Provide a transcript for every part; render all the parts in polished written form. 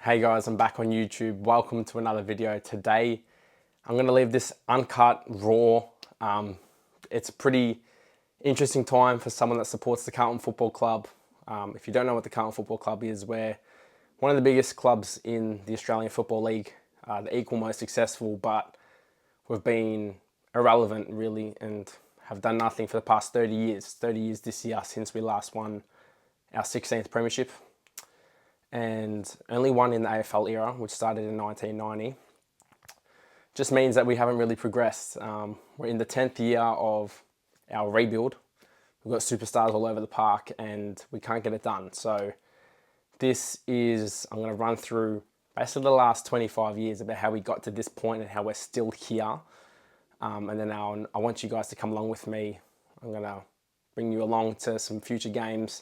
Hey guys, I'm back on YouTube. Welcome to another video. Today, I'm going to leave this uncut, raw. It's a pretty interesting time for someone that supports the Carlton Football Club. If you don't know what the Carlton Football Club is, we're one of the biggest clubs in the Australian Football League, the equal most successful, but we've been irrelevant really and have done nothing for the past 30 years. 30 years this year since we last won our 16th premiership, and only one in the AFL era, which started in 1990. Just means that we haven't really progressed. We're in the 10th year of our rebuild. We've got superstars all over the park and we can't get it done. So I'm going to run through basically the last 25 years about how we got to this point and how we're still here. And then I want you guys to come along with me. I'm going to bring you along to some future games.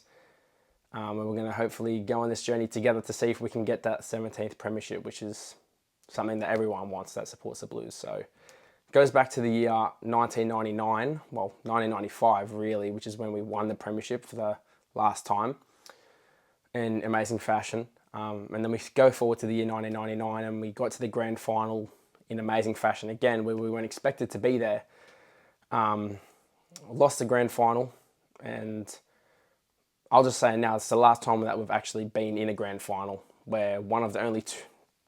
And we're going to hopefully go on this journey together to see if we can get that 17th premiership, which is something that everyone wants that supports the Blues. So it goes back to the year 1999, well, 1995 really, which is when we won the premiership for the last time in amazing fashion. And then we go forward to the year 1999 and we got to the grand final in amazing fashion again, where we weren't expected to be there. Lost the grand final, and I'll just say now, it's the last time that we've actually been in a grand final. We're one of the only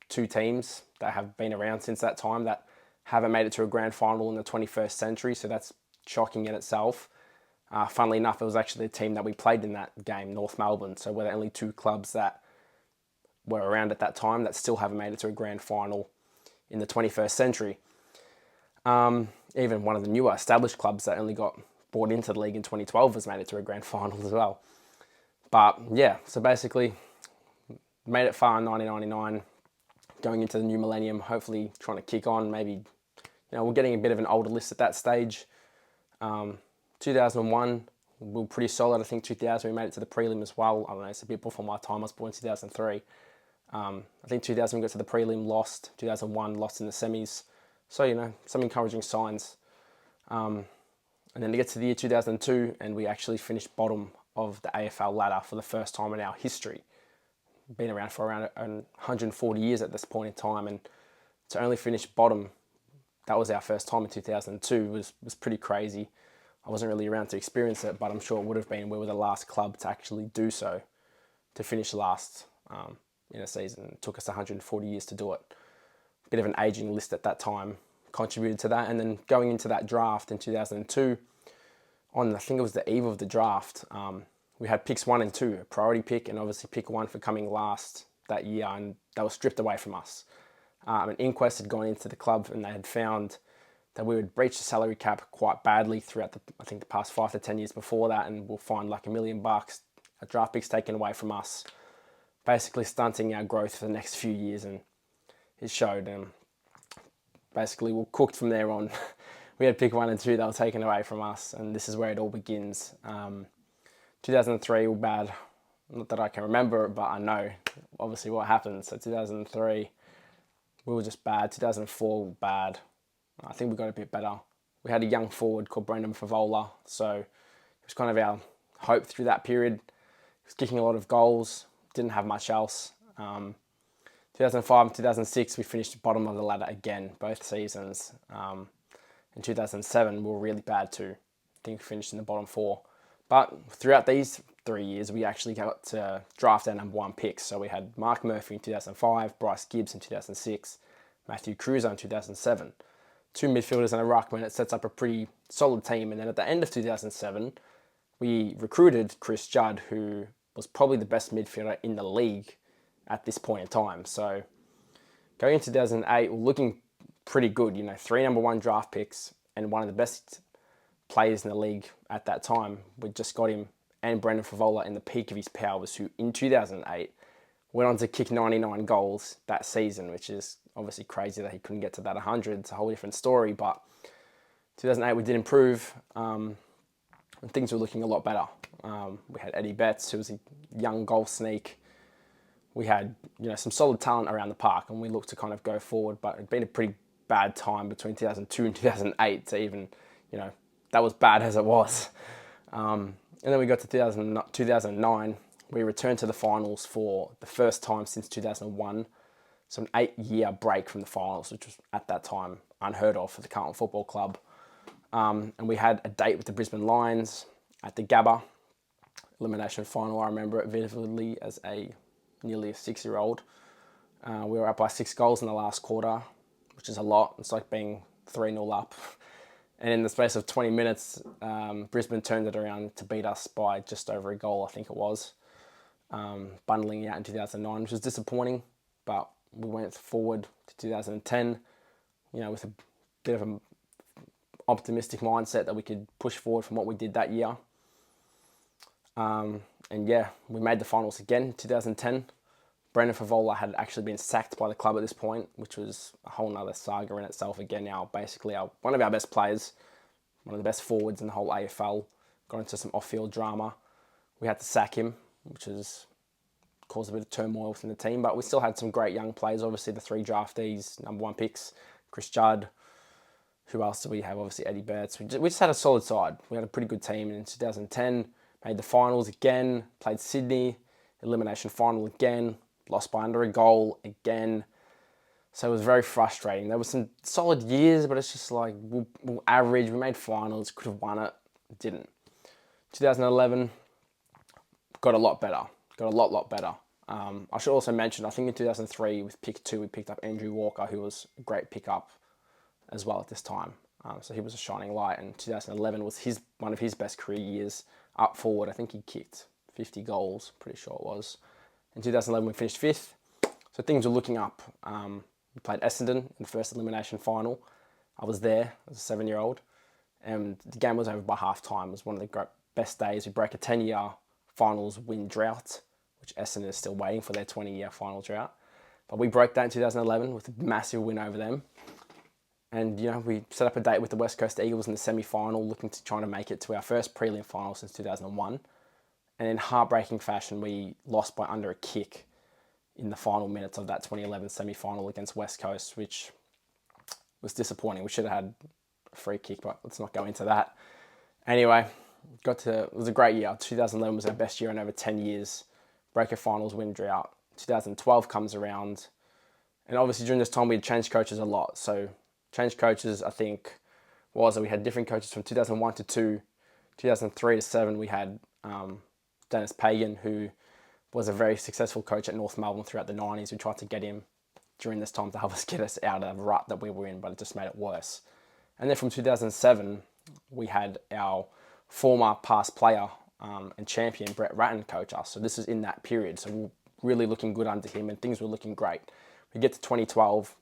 two teams that have been around since that time that haven't made it to a grand final in the 21st century, so that's shocking in itself. Funnily enough, it was actually the team that we played in that game, North Melbourne, so we're the only two clubs that were around at that time that still haven't made it to a grand final in the 21st century. Even one of the newer established clubs that only got brought into the league in 2012 has made it to a grand final as well. But yeah, so basically made it far in 1999, going into the new millennium, hopefully trying to kick on. Maybe, we're getting a bit of an older list at that stage. 2001, we were pretty solid. I think 2000 we made it to the prelim as well. I don't know, it's a bit before my time. I was born in 2003. I think 2000 we got to the prelim, lost. 2001 lost in the semis. So, some encouraging signs. And then to get to the year 2002 and we actually finished bottom of the AFL ladder for the first time in our history. Been around for around 140 years at this point in time, and to only finish bottom, that was our first time in 2002, was pretty crazy. I wasn't really around to experience it, but I'm sure it would have been. We were the last club to actually do so, to finish last in a season. It took us 140 years to do it. Bit of an aging list at that time contributed to that, and then going into that draft in 2002, I think it was the eve of the draft, we had picks 1 and 2, a priority pick and obviously pick 1 for coming last that year, and that was stripped away from us. An inquest had gone into the club and they had found that we would breach the salary cap quite badly throughout the past 5 to 10 years before that, and we'll find like $1 million, a draft picks taken away from us, basically stunting our growth for the next few years, and it showed. Basically, we were cooked from there on. We had pick 1 and 2 that were taken away from us, and this is where it all begins. 2003 were bad. Not that I can remember it, but I know obviously what happened. So 2003, we were just bad. 2004, we were bad. I think we got a bit better. We had a young forward called Brendan Favola, so it was kind of our hope through that period. He was kicking a lot of goals, didn't have much else. 2005 and 2006, we finished bottom of the ladder again, both seasons. In 2007, we were really bad too. I think we finished in the bottom 4. But throughout these 3 years, we actually got to draft our number 1 picks. So we had Mark Murphy in 2005, Bryce Gibbs in 2006, Matthew Cruiser in 2007. 2 midfielders and a ruckman. It sets up a pretty solid team. And then at the end of 2007, we recruited Chris Judd, who was probably the best midfielder in the league at this point in time. So going into 2008, we're looking pretty good. 3 number 1 draft picks and one of the best players in the league at that time. We just got him, and Brendan Favola in the peak of his powers, who in 2008 went on to kick 99 goals that season, which is obviously crazy that he couldn't get to that 100. It's a whole different story, but 2008 we did improve, and things were looking a lot better. We had Eddie Betts, who was a young goal sneak. We had some solid talent around the park, and we looked to kind of go forward, but it'd been a pretty bad time between 2002 and 2008 to even, that was bad as it was. And then we got to 2009, we returned to the finals for the first time since 2001. So an 8-year break from the finals, which was at that time unheard of for the Carlton Football Club. And we had a date with the Brisbane Lions at the Gabba elimination final. I remember it vividly as nearly a 6-year-old. We were up by 6 goals in the last quarter, which is a lot. It's like being 3-0 up. And in the space of 20 minutes, Brisbane turned it around to beat us by just over a goal, I think it was. Bundling out in 2009, which was disappointing, but we went forward to 2010, with a bit of an optimistic mindset that we could push forward from what we did that year. We made the finals again in 2010. Brendan Favola had actually been sacked by the club at this point, which was a whole nother saga in itself. Again, one of our best players, one of the best forwards in the whole AFL, got into some off-field drama. We had to sack him, which has caused a bit of turmoil within the team, but we still had some great young players. Obviously, the 3 draftees, number 1 picks, Chris Judd. Who else do we have? Obviously, Eddie Burts. We just had a solid side. We had a pretty good team. And in 2010, made the finals again, played Sydney, elimination final again, lost by under a goal again. So it was very frustrating. There were some solid years, but it's just like we'll average. We made finals, could have won it, didn't. 2011 got a lot better. Got a lot better. I should also mention, I think in 2003 with pick 2, we picked up Andrew Walker, who was a great pickup as well at this time. So he was a shining light, and 2011 was one of his best career years up forward. I think he kicked 50 goals, pretty sure it was. In 2011 we finished 5th, so things were looking up. We played Essendon in the first elimination final. I was there as a 7-year-old, and the game was over by half-time. It was one of the best days. We broke a 10-year finals win drought, which Essendon is still waiting for their 20-year final drought. But we broke that in 2011 with a massive win over them. And, we set up a date with the West Coast Eagles in the semi-final, looking to try to make it to our first prelim final since 2001. And in heartbreaking fashion, we lost by under a kick in the final minutes of that 2011 semi-final against West Coast, which was disappointing. We should have had a free kick, but let's not go into that. Anyway, it was a great year. 2011 was our best year in over 10 years. Break a finals win drought. 2012 comes around. And obviously during this time, we had changed coaches a lot. So changed coaches, I think, was that we had different coaches from 2001 to 2. 2003 to 7, we had Dennis Pagan, who was a very successful coach at North Melbourne throughout the 90s. We tried to get him during this time to help us get us out of the rut that we were in, but it just made it worse. And then from 2007, we had our former past player and champion, Brett Ratton, coach us. So this is in that period. So we're really looking good under him, and things were looking great. We get to 2012.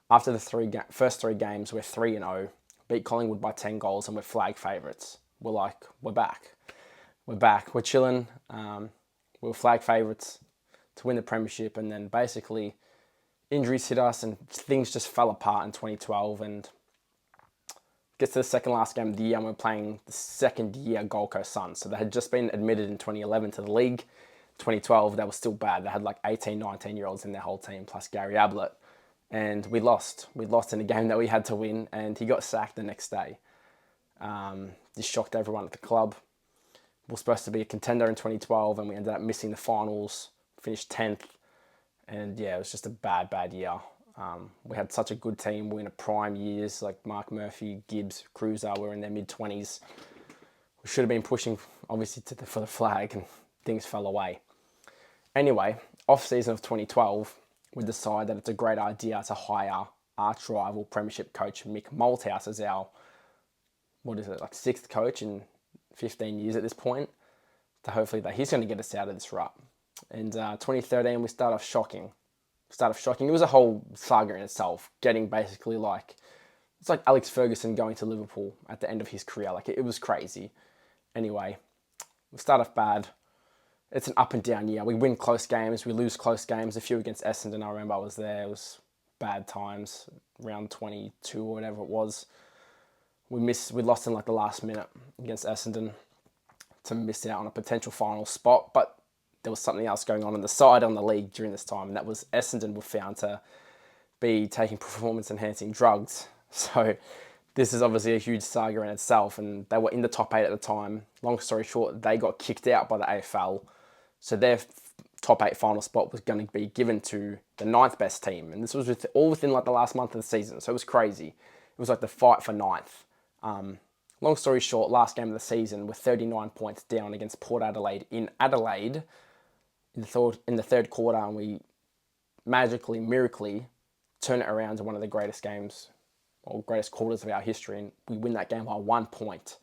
After the first 3 games, we're 3-0, beat Collingwood by 10 goals, and we're flag favourites. We're like, we're back. We're chilling. We were flag favourites to win the premiership, and then basically injuries hit us and things just fell apart in 2012, and gets to the second last game of the year, and we're playing the second year Gold Coast Suns. So they had just been admitted in 2011 to the league. 2012, they were still bad. They had like 18, 19-year-olds in their whole team, plus Gary Ablett. And we lost. We lost in a game that we had to win, and he got sacked the next day. This shocked everyone at the club. We were supposed to be a contender in 2012, and we ended up missing the finals, finished 10th. And yeah, it was just a bad year. We had such a good team. We were in a prime years, like Mark Murphy, Gibbs, Cruiser. We were in their mid-20s. We should have been pushing, obviously, for the flag, and things fell away. Anyway, off-season of 2012, we decide that it's a great idea to hire arch-rival premiership coach Mick Malthouse as our, 6th coach in 15 years at this point, to hopefully that he's going to get us out of this rut. And 2013, we start off shocking. It was a whole saga in itself, getting basically it's like Alex Ferguson going to Liverpool at the end of his career. It was crazy. Anyway, we start off bad. It's an up and down year. We win close games, we lose close games. A few against Essendon, I remember I was there. It was bad times, round 22 or whatever it was. We lost in the last minute against Essendon to miss out on a potential final spot, but there was something else going on the side on the league during this time, and that was Essendon were found to be taking performance-enhancing drugs. So this is obviously a huge saga in itself, and they were in the top 8 at the time. Long story short, they got kicked out by the AFL So their top 8 final spot was going to be given to the 9th best team. And this was all within like the last month of the season. So it was crazy. It was like the fight for 9th. Long story short, last game of the season, we're 39 points down against Port Adelaide in Adelaide in the third quarter, and we magically, miraculously turn it around to one of the greatest games or greatest quarters of our history, and we win that game by 1 point.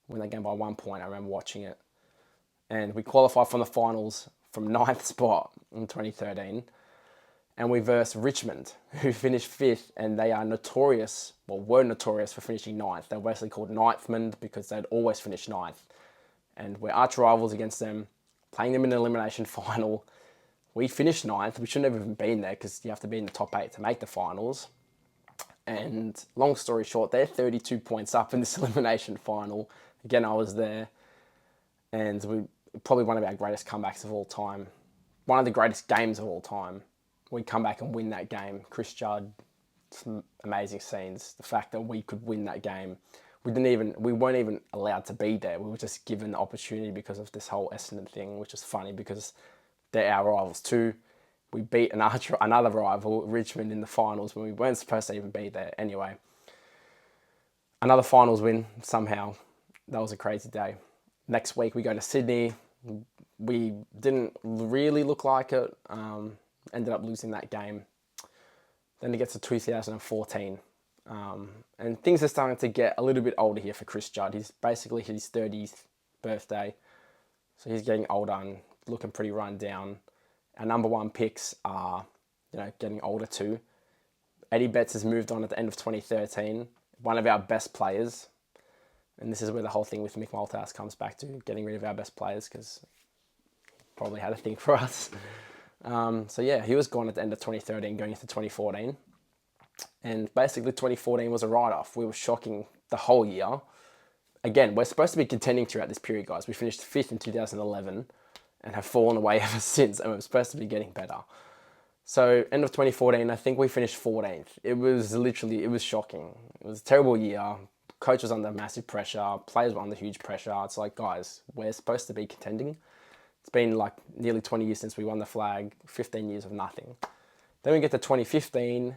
I remember watching it. And we qualified from the finals from 9th spot in 2013. And we versed Richmond, who finished 5th, and they are notorious, were notorious for finishing 9th. They were basically called Ninthman because they'd always finish 9th. And we're arch rivals against them, playing them in an elimination final. We finished 9th. We shouldn't have even been there because you have to be in the top 8 to make the finals. And long story short, they're 32 points up in this elimination final. Again, I was there. And we probably one of our greatest comebacks of all time. One of the greatest games of all time. We come back and win that game. Chris Judd, some amazing scenes. The fact that we could win that game. We weren't even allowed to be there. We were just given the opportunity because of this whole Essendon thing, which is funny because they're our rivals too. We beat another rival, Richmond, in the finals when we weren't supposed to even be there. Anyway, another finals win somehow. That was a crazy day. Next week we go to Sydney. We didn't really look like it. Ended up losing that game. Then it gets to 2014. And things are starting to get a little bit older here for Chris Judd. He's basically his 30th birthday. So he's getting older and looking pretty run down. Our number 1 picks are, getting older too. Eddie Betts has moved on at the end of 2013. One of our best players. And this is where the whole thing with Mick Malthouse comes back to, getting rid of our best players because probably had a thing for us. He was gone at the end of 2013, going into 2014. And basically 2014 was a write-off. We were shocking the whole year. Again, we're supposed to be contending throughout this period, guys. We finished 5th in 2011 and have fallen away ever since, and we're supposed to be getting better. So end of 2014, I think we finished 14th. It was shocking. It was a terrible year. Coach was under massive pressure. Players were under huge pressure. It's like, guys, we're supposed to be contending. It's been like nearly 20 years since we won the flag, 15 years of nothing. Then we get to 2015,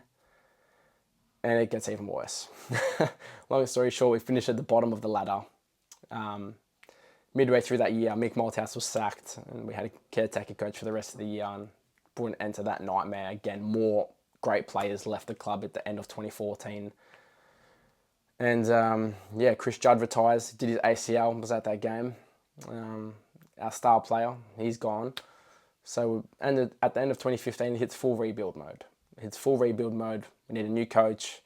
and it gets even worse. Long story short, we finished at the bottom of the ladder. Midway through that year, Mick Malthouse was sacked, and we had a caretaker coach for the rest of the year, and put an end to that nightmare. Again, more great players left the club at the end of 2014. And Chris Judd retires, did his ACL, was at that game. Our star player, he's gone. So at the end of 2015, it hits full rebuild mode. We need a new coach.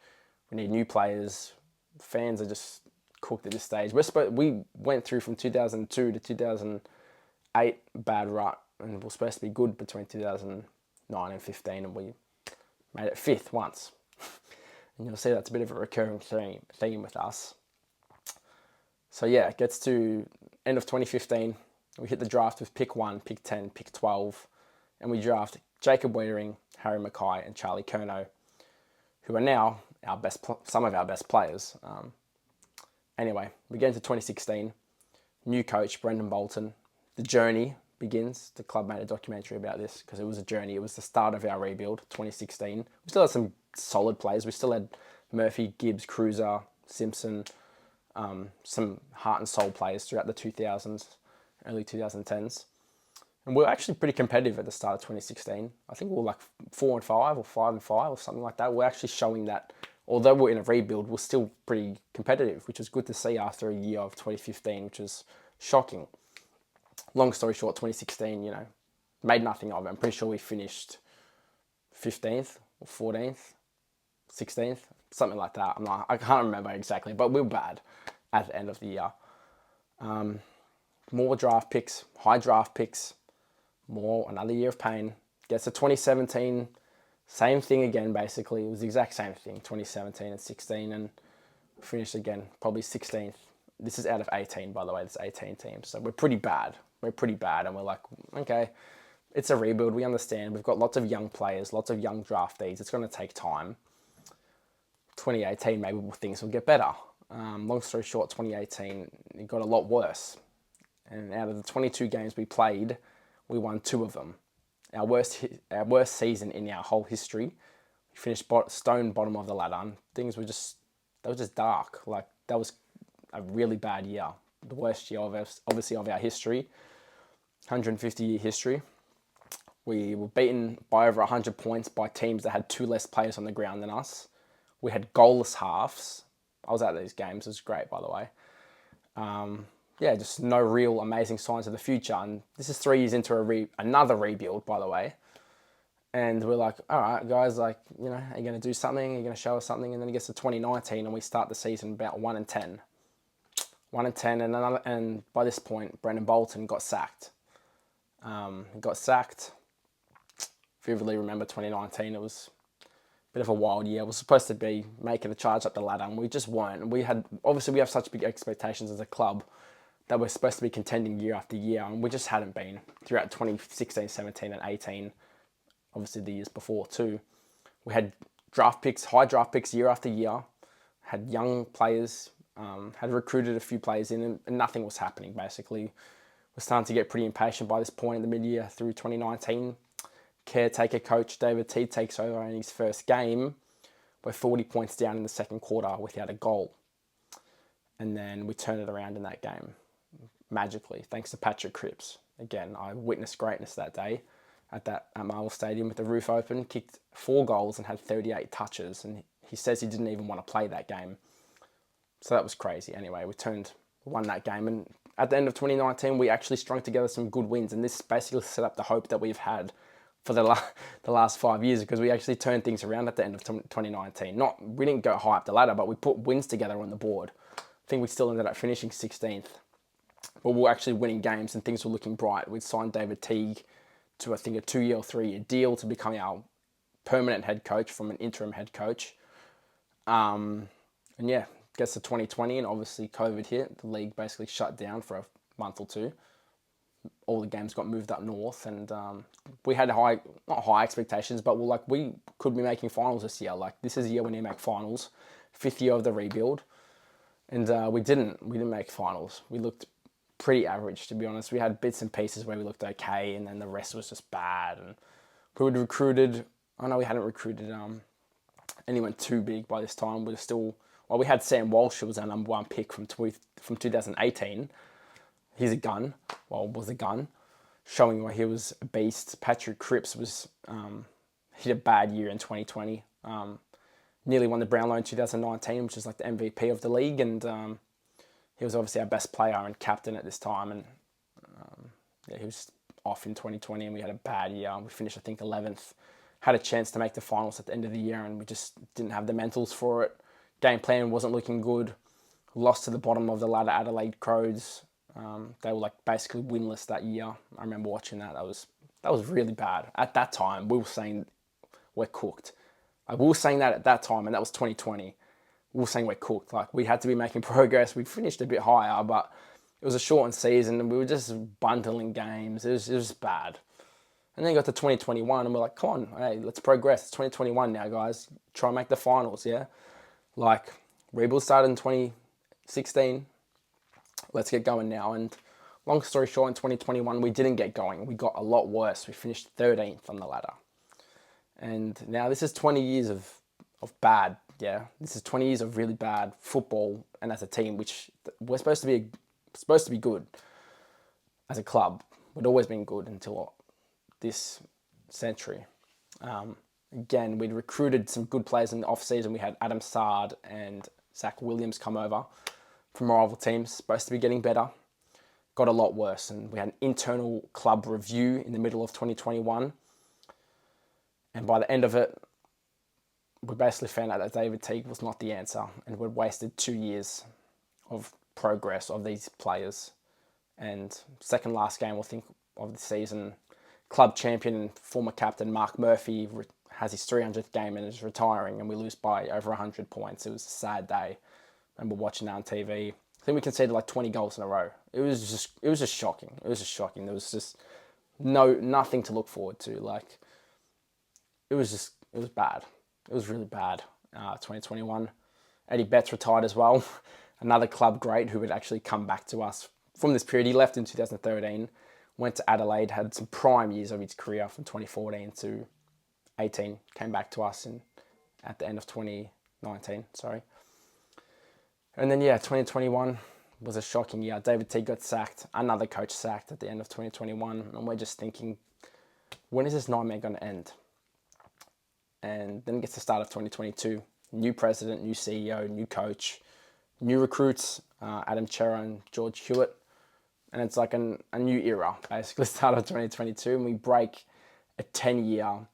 We need new players. Fans are just cooked at this stage. We went through from 2002 to 2008 bad rut, and we're supposed to be good between 2009 and 15, and we made it 5th once. And you'll see that's a bit of a recurring theme with us. So it gets to end of 2015. We hit the draft with pick 1, pick 10, pick 12, and we draft Jacob Wiedering, Harry Mackay, and Charlie Curnow, who are now some of our best players. Anyway, we get into 2016. New coach, Brendan Bolton. The journey begins. The club made a documentary about this because it was a journey. It was the start of our rebuild, 2016. We still had some solid players. We still had Murphy, Gibbs, Cruiser, Simpson, some heart and soul players throughout the 2000s, early 2010s. And we were actually pretty competitive at the start of 2016. I think we were like 4-5 or 5-5 or something like that. We're actually showing that although we're in a rebuild, we're still pretty competitive, which was good to see after a year of 2015, which was shocking. Long story short, 2016, made nothing of it. I'm pretty sure we finished 15th or 14th, 16th, something like that. I can't remember exactly, but we were bad at the end of the year. More draft picks, high draft picks, another year of pain. Gets to 2017, same thing again, basically. It was the exact same thing, 2017 and 16, and finished again, probably 16th. This is out of 18, by the way. There's 18 teams. So we're pretty bad. And we're like, okay, it's a rebuild. We understand. We've got lots of young players, lots of young draftees. It's going to take time. 2018, maybe things will get better. Long story short, 2018, it got a lot worse. And out of the 22 games we played, We won 2 of them. Our worst season in our whole history. We finished stone bottom of the ladder, and things were just dark. Like, that was a really bad year, the worst year obviously of our history, 150-year history. We were beaten by over 100 points by teams that had 2 less players on the ground than us. We had goalless halves. I was at these games. It was great, by the way. Just no real amazing signs of the future. And this is 3 years into another rebuild, by the way. And we're like, all right, guys, like, you know, are you going to do something? Are you going to show us something? And then it gets to 2019 and we start the season about 1-10. 1-10, and by this point, Brendan Bolton got sacked. He got sacked. Vividly remember 2019. It was a bit of a wild year. We were supposed to be making the charge up the ladder, and we just weren't. We have such big expectations as a club that we're supposed to be contending year after year, and we just hadn't been throughout 2016, 17, and 18. Obviously the years before too. We had high draft picks year after year, had young players, had recruited a few players in, and nothing was happening basically. We're starting to get pretty impatient by this point in the mid-year through 2019. Caretaker coach David T takes over in his first game. We're 40 points down in the second quarter without a goal. And then we turn it around in that game, magically, thanks to Patrick Cripps. Again, I witnessed greatness that day at Marvel Stadium with the roof open, kicked 4 goals and had 38 touches. And he says he didn't even want to play that game. So that was crazy. Anyway, we won that game. And at the end of 2019, we actually strung together some good wins. And this basically set up the hope that we've had for the last 5 years, because we actually turned things around at the end of 2019. We didn't go high up the ladder, but we put wins together on the board. I think we still ended up finishing 16th. But we were actually winning games and things were looking bright. We'd signed David Teague to, I think, a 2-year or 3-year deal to become our permanent head coach from an interim head coach. Gets to 2020 and obviously COVID hit. The league basically shut down for a month or 2. All the games got moved up north, and we had not high expectations, but we could be making finals this year. Like, this is the year we need to make finals. 5th year of the rebuild, and we didn't make finals. We looked pretty average, to be honest. We had bits and pieces where we looked okay, and then the rest was just bad. And we had recruited. I know we hadn't recruited anyone too big by this time. We had Sam Walsh, who was our number 1 pick from 2018. He's a gun. Was a gun, showing why he was a beast. Patrick Cripps hit a bad year in 2020. Nearly won the Brownlow in 2019, which is like the MVP of the league, and he was obviously our best player and captain at this time. And he was off in 2020, and we had a bad year. We finished, I think, 11th. Had a chance to make the finals at the end of the year, and we just didn't have the mentals for it. Game plan wasn't looking good. Lost to the bottom of the ladder, Adelaide Crows. They were basically winless that year. I remember watching that. That was really bad. At that time, we were saying we're cooked. We were saying that at that time, and that was 2020. We were saying we're cooked. We had to be making progress. We finished a bit higher, but it was a shortened season, and we were just bundling games. It was bad. And then got to 2021, and we're like, come on, hey, let's progress. It's 2021 now, guys. Try and make the finals, yeah? Rebuild started in 2016. Let's get going now. And long story short, in 2021, we didn't get going. We got a lot worse. We finished 13th on the ladder. And now this is 20 years of bad, yeah? This is 20 years of really bad football and as a team, which we're supposed to be good as a club. We'd always been good until this century. Again, we'd recruited some good players in the off-season. We had Adam Sard and Zach Williams come over from rival teams, supposed to be getting better. Got a lot worse, and we had an internal club review in the middle of 2021. And by the end of it, we basically found out that David Teague was not the answer, and we'd wasted 2 years of progress of these players. And second last game, I think, of the season, club champion and former captain Mark Murphy has his 300th game and is retiring, and we lose by over 100 points. It was a sad day. I remember watching that on TV. I think we conceded 20 goals in a row. It was just shocking. There was just nothing to look forward to. It was bad. It was really bad. 2021. Eddie Betts retired as well. Another club great who would actually come back to us from this period. He left in 2013. went to Adelaide, had some prime years of his career from 2014 to 18, came back to us at the end of 2019, sorry. And then, 2021 was a shocking year. David T got sacked, another coach sacked at the end of 2021, and we're just thinking, when is this nightmare going to end? And then it gets the start of 2022, new president, new CEO, new coach, new recruits, Adam Chera and George Hewitt. And it's like a new era, basically, start of 2022, and we break a 10-year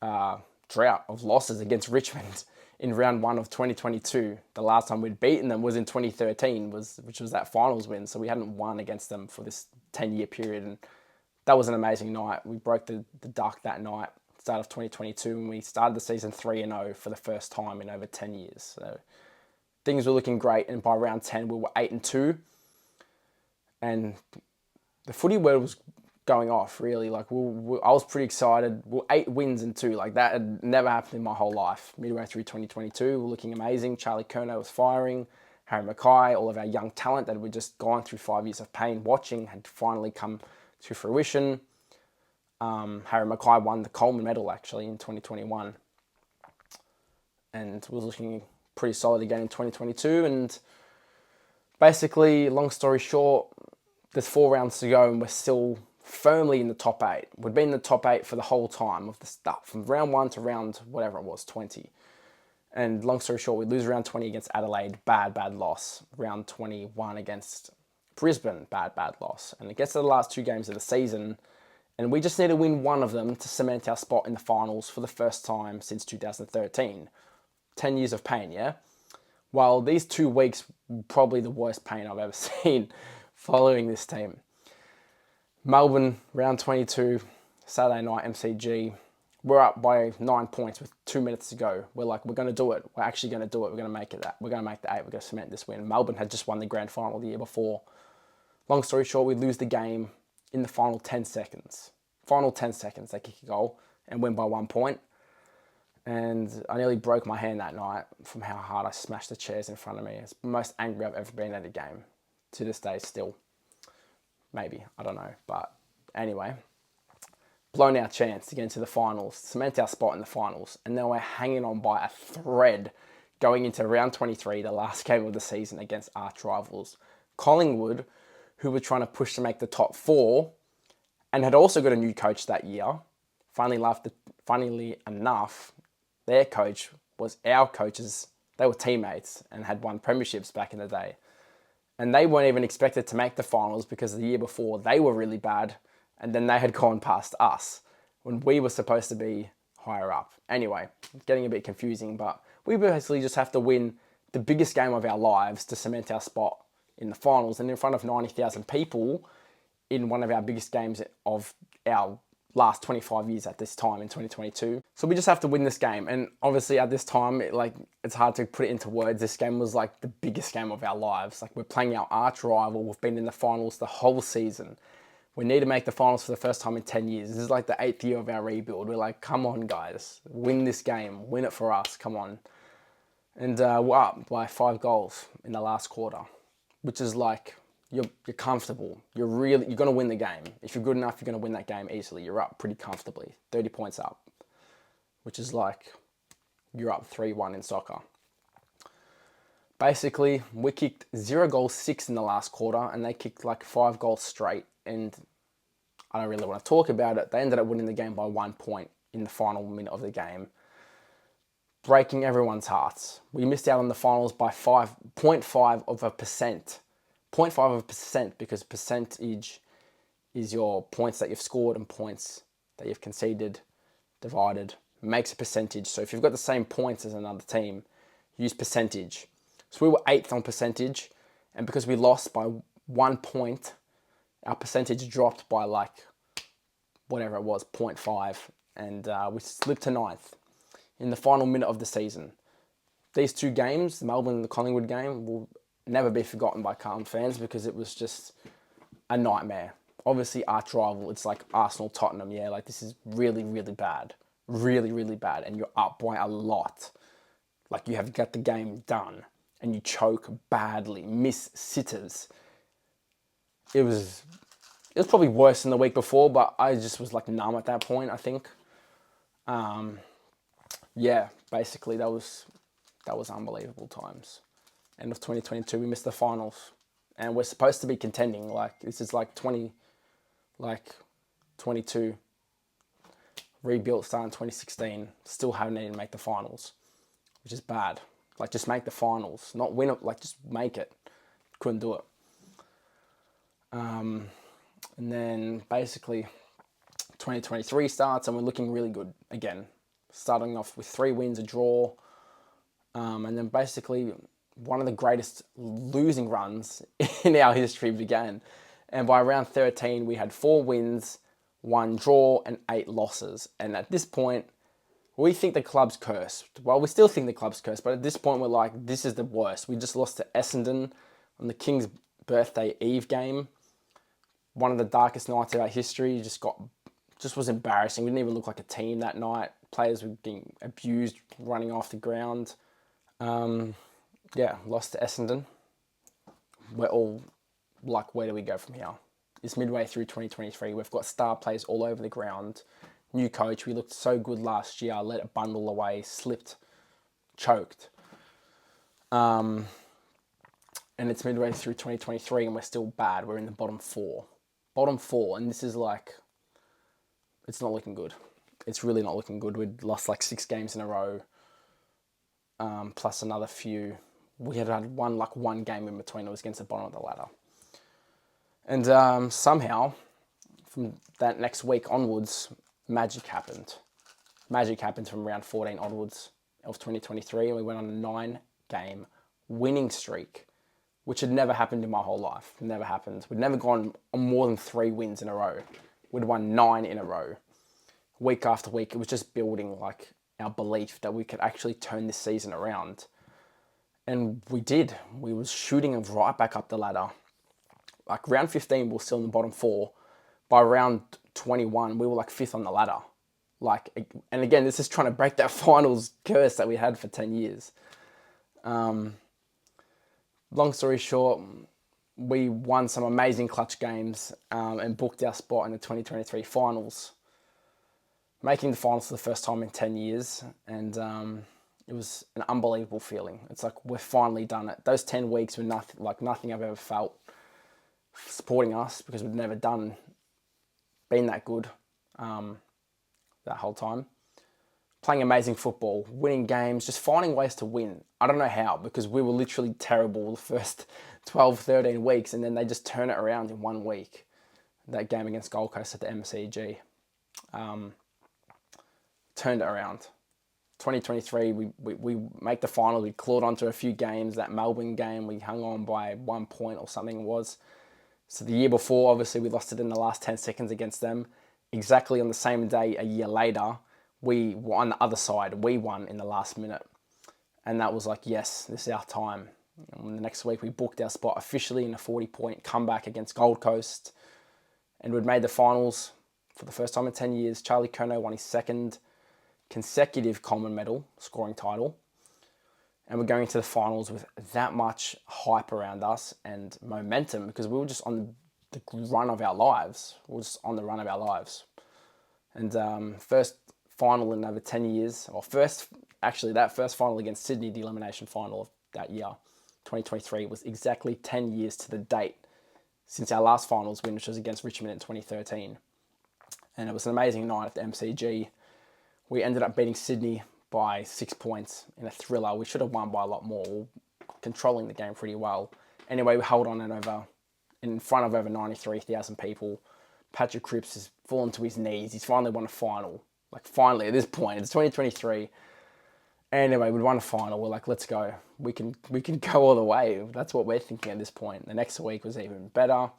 drought of losses against Richmond in round 1 of 2022. The last time we'd beaten them was in 2013, which was that finals win. So we hadn't won against them for this 10-year period, and that was an amazing night. We broke the duck that night, start of 2022, and we started the season 3-0 for the first time in over 10 years. So things were looking great, and by round 10 we were 8-2. And the footy world was going off, really. Like, I was pretty excited. We're 8 wins and 2. Like, that had never happened in my whole life. Midway through 2022, we're looking amazing. Charlie Curnow was firing. Harry Mackay, all of our young talent that we'd just gone through 5 years of pain watching had finally come to fruition. Harry Mackay won the Coleman medal, actually, in 2021. And was looking pretty solid again in 2022. And basically, long story short, there's 4 rounds to go and we're still firmly in the top 8. We'd been in the top 8 for the whole time of the stuff, from round 1 to round whatever it was, 20. And long story short, we lose round 20 against Adelaide, bad loss. Round 21 against Brisbane, bad loss. And it gets to the last 2 games of the season, and we just need to win one of them to cement our spot in the finals for the first time since 2013. 10 years of pain, yeah? Well, these 2 weeks were probably the worst pain I've ever seen following this team. Melbourne, round 22, Saturday night, MCG. We're up by 9 points with 2 minutes to go. We're like, we're going to do it. We're actually going to do it. We're going to make it that. We're going to make the 8. We're going to cement this win. Melbourne had just won the grand final the year before. Long story short, we lose the game in the final 10 seconds. Final 10 seconds, they kick a goal and win by 1 point. And I nearly broke my hand that night from how hard I smashed the chairs in front of me. It's the most angry I've ever been at a game. To this day, still. Maybe, I don't know. But anyway, blown our chance to get into the finals, cement our spot in the finals. And now we're hanging on by a thread going into round 23, the last game of the season against arch rivals Collingwood, who were trying to push to make the top 4 and had also got a new coach that year. Funnily enough, their coach was our coaches. They were teammates and had won premierships back in the day. And they weren't even expected to make the finals because the year before they were really bad and then they had gone past us when we were supposed to be higher up. Anyway, it's getting a bit confusing, but we basically just have to win the biggest game of our lives to cement our spot in the finals and in front of 90,000 people in one of our biggest games of our last 25 years at this time in 2022. So we just have to win this game. And obviously at this time, it's hard to put it into words. This game was like the biggest game of our lives. Like, we're playing our arch rival. We've been in the finals the whole season. We need to make the finals for the first time in 10 years. This is like the 8th year of our rebuild. We're like, come on guys, win this game. Win it for us, come on. And we're up by 5 goals in the last quarter, which is like, you're comfortable. You're going to win the game. If you're good enough, you're going to win that game easily. You're up pretty comfortably, 30 points up, which is like you're up 3-1 in soccer. Basically, we kicked 0 goals, 6 in the last quarter, and they kicked like 5 goals straight. And I don't really want to talk about it. They ended up winning the game by 1 point in the final minute of the game, breaking everyone's hearts. We missed out on the finals by 0.5 of a percent. 0.5 of a percent, because percentage is your points that you've scored and points that you've conceded divided makes a percentage. So if you've got the same points as another team, use percentage. So we were 8th on percentage, and because we lost by 1 point, our percentage dropped by like whatever it was, 0.5, and we slipped to 9th in the final minute of the season. These 2 games, the Melbourne and the Collingwood game, will never be forgotten by Carlton fans because it was just a nightmare. Obviously, arch rival, it's like Arsenal, Tottenham, yeah, like this is really, really bad. Really, really bad, and you're up by a lot. Like, you have got the game done, and you choke badly, miss sitters. It was It was probably worse than the week before, but I just was like numb at that point, I think. Yeah, basically that was unbelievable times. End of 2022, we missed the finals, and we're supposed to be contending. Like this is like 22 rebuilt starting 2016, still haven't even make the finals, which is bad. Like just make the finals, not win it. Like just make it. Couldn't do it. And then basically 2023 starts and we're looking really good again. Starting off with 3 wins, a draw, and then basically one of the greatest losing runs in our history began. And by round 13, we had 4 wins, 1 draw, and 8 losses. And at this point, we think the club's cursed. Well, we still think the club's cursed, but at this point, we're like, this is the worst. We just lost to Essendon on the King's birthday eve game. One of the darkest nights of our history. Just was embarrassing. We didn't even look like a team that night. Players were being abused, running off the ground. Lost to Essendon. We're all like, where do we go from here? It's midway through 2023. We've got star players all over the ground. New coach. We looked so good last year. Let it bundle away. Slipped. Choked. And it's midway through 2023 and we're still bad. We're in the bottom 4. Bottom 4. And this is like, it's not looking good. It's really not looking good. We'd lost like 6 games in a row. Plus another few. We had one game in between. It was against the bottom of the ladder. And somehow, from that next week onwards, magic happened. Magic happened from round 14 onwards of 2023, and we went on a 9-game winning streak, which had never happened in my whole life. It never happened. We'd never gone on more than 3 wins in a row. We'd won 9 in a row. Week after week, it was just building like our belief that we could actually turn this season around. And we did. We was shooting right back up the ladder. Like round 15, we were still in the bottom 4. By round 21, we were like 5th on the ladder. And again, this is trying to break that finals curse that we had for 10 years. Long story short, we won some amazing clutch games and booked our spot in the 2023 finals. Making the finals for the first time in 10 years. And it was an unbelievable feeling. It's like we've finally done it. Those 10 weeks were nothing I've ever felt supporting us, because we've never been that good that whole time. Playing amazing football, winning games, just finding ways to win. I don't know how, because we were literally terrible the first 12, 13 weeks, and then they just turn it around in 1 week. That game against Gold Coast at the MCG. Turned it around. 2023, we make the final. We clawed onto a few games. That Melbourne game, we hung on by 1 point or something it was. So the year before, obviously, we lost it in the last 10 seconds against them. Exactly on the same day, a year later, we were on the other side. We won in the last minute. And that was like, yes, this is our time. And the next week, we booked our spot officially in a 40-point comeback against Gold Coast. And we'd made the finals for the first time in 10 years. Charlie Curnow won his 2nd consecutive Coleman medal scoring title. And we're going to the finals with that much hype around us and momentum, because we were just on the run of our lives. And first final in over 10 years, that first final against Sydney, the elimination final of that year, 2023, was exactly 10 years to the date since our last finals win, which was against Richmond in 2013. And it was an amazing night at the MCG. We ended up beating Sydney by 6 points in a thriller. We should have won by a lot more, controlling the game pretty well. Anyway, we held on in front of over 93,000 people. Patrick Cripps has fallen to his knees. He's finally won a final. Finally, at this point, it's 2023. Anyway, we won a final. We're like, let's go. We can go all the way. That's what we're thinking at this point. The next week was even better.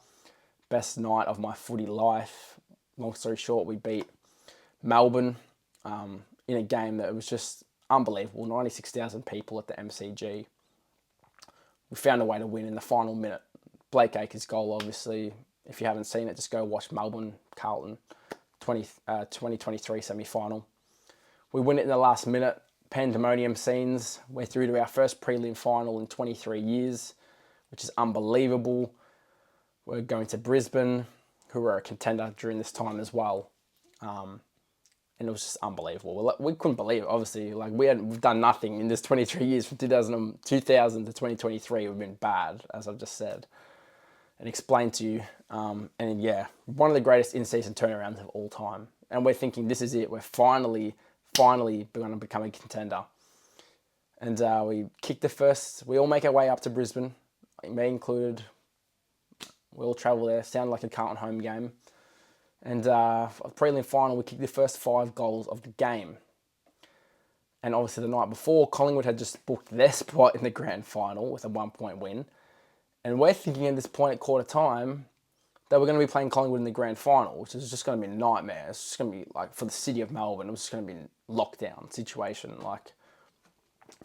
Best night of my footy life. Long story short, we beat Melbourne in a game that was just unbelievable. 96,000 people at the MCG. We found a way to win in the final minute. Blake Acres' goal, obviously. If you haven't seen it, just go watch Melbourne, Carlton, 2023 semi-final. We win it in the last minute. Pandemonium scenes. We're through to our first prelim final in 23 years, which is unbelievable. We're going to Brisbane, who were a contender during this time as well. And it was just unbelievable. We couldn't believe it, obviously. Like, we've done nothing in this 23 years from 2000 to 2023. We've been bad, as I've just said and explained to you. And yeah, one of the greatest in-season turnarounds of all time. And we're thinking, this is it. We're finally going to become a contender. And we all make our way up to Brisbane, me included. We all travel there. Sounded like a Carlton home game. And for the prelim final, we kicked the first 5 goals of the game. And obviously the night before, Collingwood had just booked their spot in the grand final with a 1-point win. And we're thinking at this point at quarter time that we're going to be playing Collingwood in the grand final, which is just going to be a nightmare. It's just going to be like, for the city of Melbourne, it was just going to be a lockdown situation. Like,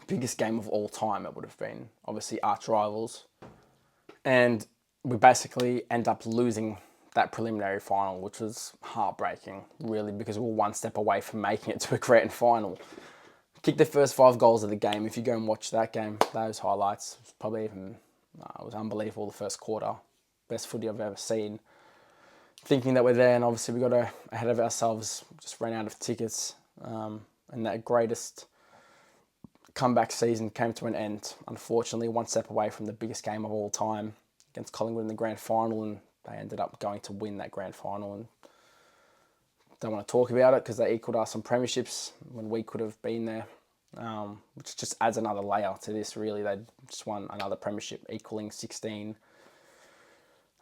biggest game of all time it would have been. Obviously arch rivals. And we basically end up losing that preliminary final, which was heartbreaking, really, because we were one step away from making it to a grand final. Kicked the first 5 goals of the game. If you go and watch that game, those highlights, it was probably even, it was unbelievable the first quarter. Best footy I've ever seen. Thinking that we're there, and obviously we got ahead of ourselves, just ran out of tickets, and that greatest comeback season came to an end, unfortunately, one step away from the biggest game of all time against Collingwood in the grand final, and they ended up going to win that grand final, and don't want to talk about it because they equaled us on premierships when we could have been there, which just adds another layer to this, really. They just won another premiership, equaling 16.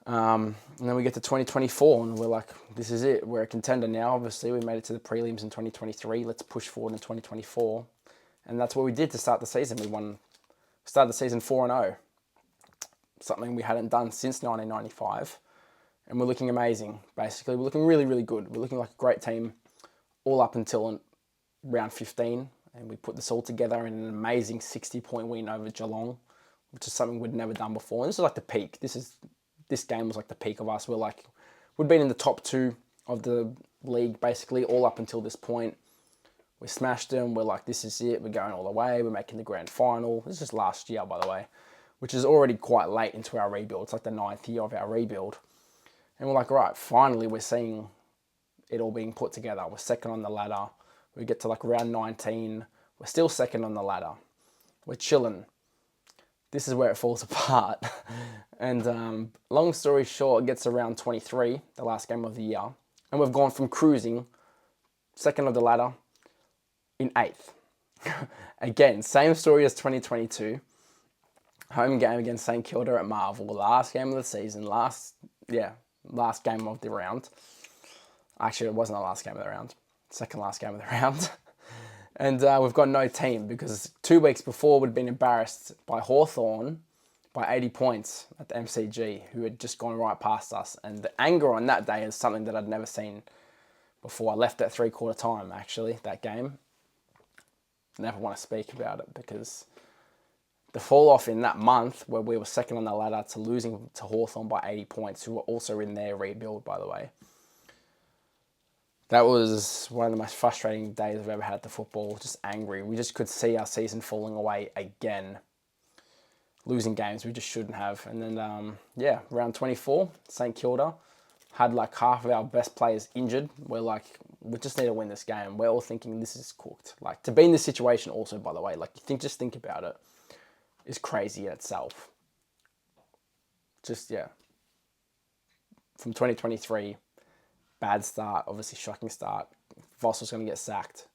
And then we get to 2024 and we're like, this is it. We're a contender now. Obviously, we made it to the prelims in 2023. Let's push forward in 2024. And that's what we did to start the season. We started the season 4-0. Something we hadn't done since 1995. And we're looking amazing, basically. We're looking really, really good. We're looking like a great team all up until round 15. And we put this all together in an amazing 60-point win over Geelong, which is something we'd never done before. And this is like the peak. This game was like the peak of us. We'd been in the top 2 of the league, basically, all up until this point. We smashed them. We're like, this is it. We're going all the way. We're making the grand final. This is just last year, by the way, which is already quite late into our rebuild. It's like the 9th year of our rebuild. And we're like, right, finally we're seeing it all being put together. We're second on the ladder. We get to like round 19. We're still second on the ladder. We're chilling. This is where it falls apart. And long story short, it gets to round 23, the last game of the year. And we've gone from cruising, second of the ladder, in 8th. Again, same story as 2022. Home game against St Kilda at Marvel. Last game of the season. Last game of the round. Actually, it wasn't the last game of the round. Second last game of the round. And we've got no team because 2 weeks before we'd been embarrassed by Hawthorn by 80 points at the MCG, who had just gone right past us. And the anger on that day is something that I'd never seen before. I left at 3/4 time, actually, that game. Never want to speak about it because the fall off in that month where we were second on the ladder to losing to Hawthorn by 80 points, who were also in their rebuild, by the way. That was one of the most frustrating days I've ever had at the football. Just angry. We just could see our season falling away again. Losing games we just shouldn't have. And then, round 24, St Kilda had like half of our best players injured. We're like, we just need to win this game. We're all thinking this is cooked. Like, to be in this situation also, by the way, like, just think about it, is crazy in itself. Just, yeah. From 2023... bad start, obviously shocking start. Voss was going to get sacked.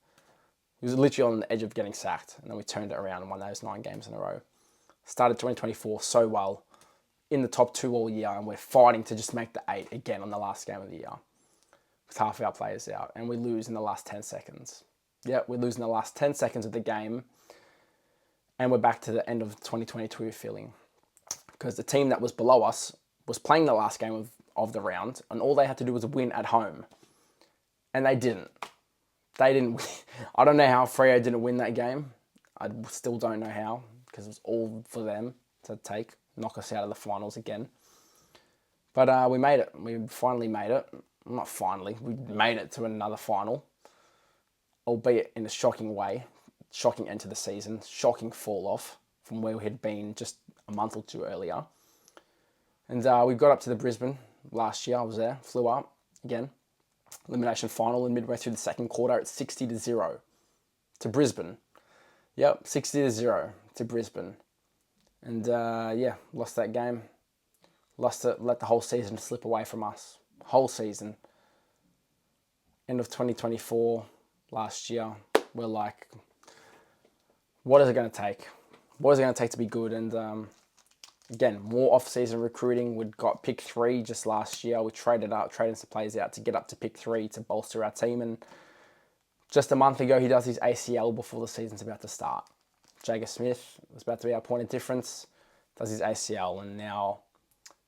He was literally on the edge of getting sacked. And then we turned it around and won those 9 games in a row. Started 2024 so well. In the top 2 all year. And we're fighting to just make the 8 again on the last game of the year. With half of our players out. And we lose in the last 10 seconds. Yeah, we lose in the last 10 seconds of the game. And we're back to the end of 2022 feeling. Because the team that was below us was playing the last game of the round, and all they had to do was win at home. And they didn't. They didn't win. I don't know how Freo didn't win that game. I still don't know how, because it was all for them to knock us out of the finals again. But we made it. We finally made it. Not finally. We made it to another final, albeit in a shocking way. Shocking end to the season. Shocking fall off from where we had been just a month or 2 earlier. And we got up to the Brisbane. last year. I was there, flew up again. Elimination final, and midway through the second quarter, it's 60-0 to Brisbane. Yep, 60-0 to Brisbane. And yeah, lost that game. Lost it, let the whole season slip away from us. Whole season. End of 2024, last year, we're like, what is it going to take? What is it going to take to be good? And again, more off-season recruiting. We got pick 3 just last year. We traded some players out to get up to pick 3 to bolster our team. And just a month ago, he does his ACL before the season's about to start. Jagger Smith was about to be our point of difference, does his ACL, and now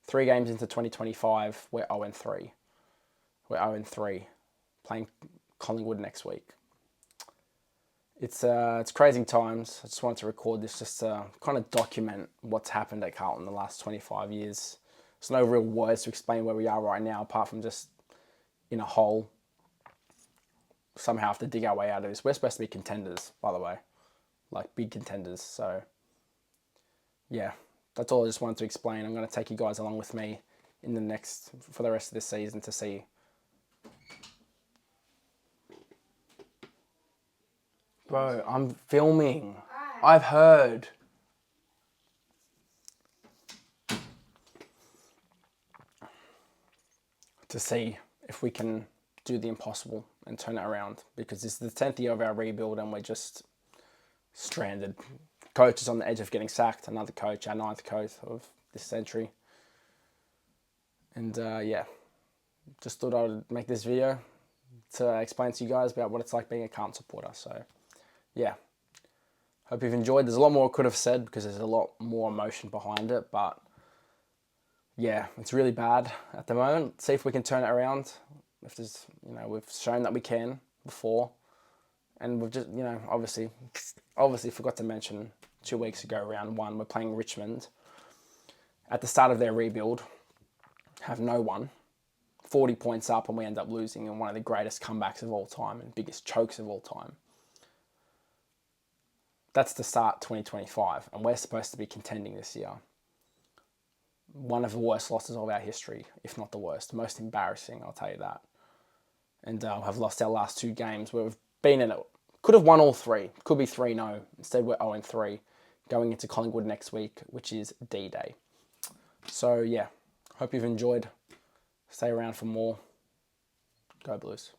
3 games into 2025, we're 0-3. We're 0-3, playing Collingwood next week. It's crazy times. I just wanted to record this just to kind of document what's happened at Carlton the last 25 years. There's no real words to explain where we are right now, apart from just in a hole. Somehow have to dig our way out of this. We're supposed to be contenders, by the way. Like, big contenders. So, yeah, that's all I just wanted to explain. I'm going to take you guys along with me for the rest of this season to see. Bro, I'm filming. I've heard. To see if we can do the impossible and turn it around, because this is the 10th year of our rebuild and we're just stranded. Coach is on the edge of getting sacked. Another coach, our 9th coach of this century. And yeah, just thought I would make this video to explain to you guys about what it's like being a Carlton supporter. So yeah, hope you've enjoyed. There's a lot more I could have said because there's a lot more emotion behind it, but yeah, it's really bad at the moment. See if we can turn it around. If there's, we've shown that we can before, and we've just, obviously forgot to mention 2 weeks ago, round 1, we're playing Richmond at the start of their rebuild, have no one, 40 points up, and we end up losing in one of the greatest comebacks of all time and biggest chokes of all time. That's the start 2025, and we're supposed to be contending this year. One of the worst losses of our history, if not the worst. Most embarrassing, I'll tell you that. And have lost our last 2 games where we've been in it. Could have won all 3. Could be 3-0. Instead, we're 0-3 going into Collingwood next week, which is D-Day. So, yeah. Hope you've enjoyed. Stay around for more. Go Blues.